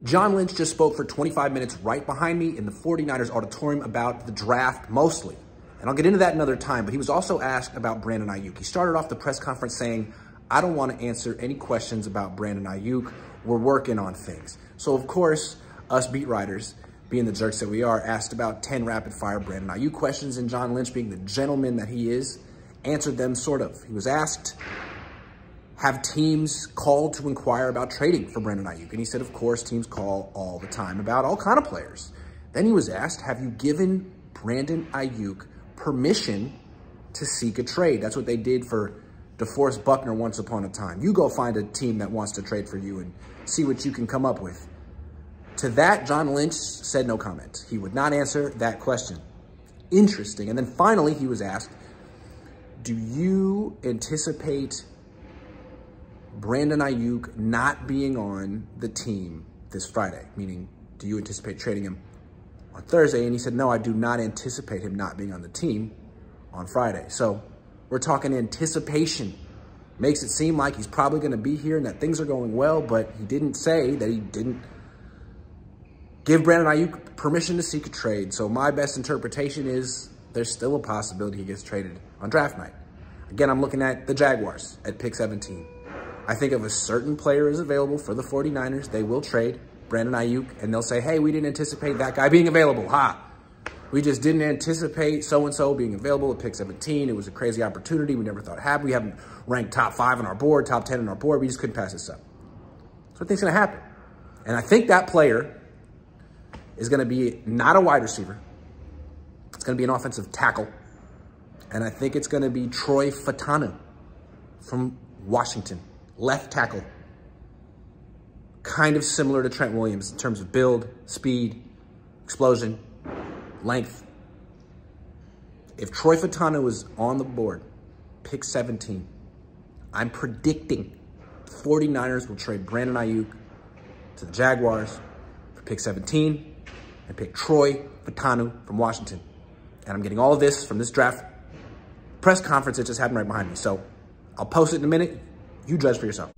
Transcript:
John Lynch just spoke for 25 minutes right behind me in the 49ers auditorium about the draft mostly. And I'll get into that another time, but he was also asked about Brandon Aiyuk. He started off the press conference saying, I don't want to answer any questions about Brandon Aiyuk. We're working on things. So of course, us beat writers, being the jerks that we are, asked about 10 rapid fire Brandon Aiyuk questions, and John Lynch, being the gentleman that he is, answered them sort of. He was asked, have teams called to inquire about trading for Brandon Aiyuk? And he said, of course, teams call all the time about all kind of players. Then he was asked, have you given Brandon Aiyuk permission to seek a trade? That's what they did for DeForest Buckner once upon a time. You go find a team that wants to trade for you and see what you can come up with. To that, John Lynch said no comment. He would not answer that question. Interesting. And then finally, he was asked, do you anticipate Brandon Aiyuk not being on the team this Friday? Meaning, do you anticipate trading him on Thursday? And he said, no, I do not anticipate him not being on the team on Friday. So we're talking anticipation. Makes it seem like he's probably going to be here and that things are going well, but he didn't say that he didn't give Brandon Aiyuk permission to seek a trade. So my best interpretation is there's still a possibility he gets traded on draft night. Again, I'm looking at the Jaguars at pick 17. I think if a certain player is available for the 49ers, they will trade Brandon Aiyuk, and they'll say, hey, we didn't anticipate that guy being available. Ha! We just didn't anticipate so-and-so being available at pick 17. It was a crazy opportunity. We never thought it'd happen. We haven't ranked top 5 on our board, top 10 on our board. We just couldn't pass this up. That's what I think's going to happen. And I think that player is going to be not a wide receiver. It's going to be an offensive tackle. And I think it's going to be Troy Fautanu from Washington. Left tackle, kind of similar to Trent Williams in terms of build, speed, explosion, length. If Troy Fautanu is on the board, pick 17, I'm predicting the 49ers will trade Brandon Aiyuk to the Jaguars for pick 17 and pick Troy Fautanu from Washington. And I'm getting all of this from this draft press conference that just happened right behind me. So I'll post it in a minute. You judge for yourself.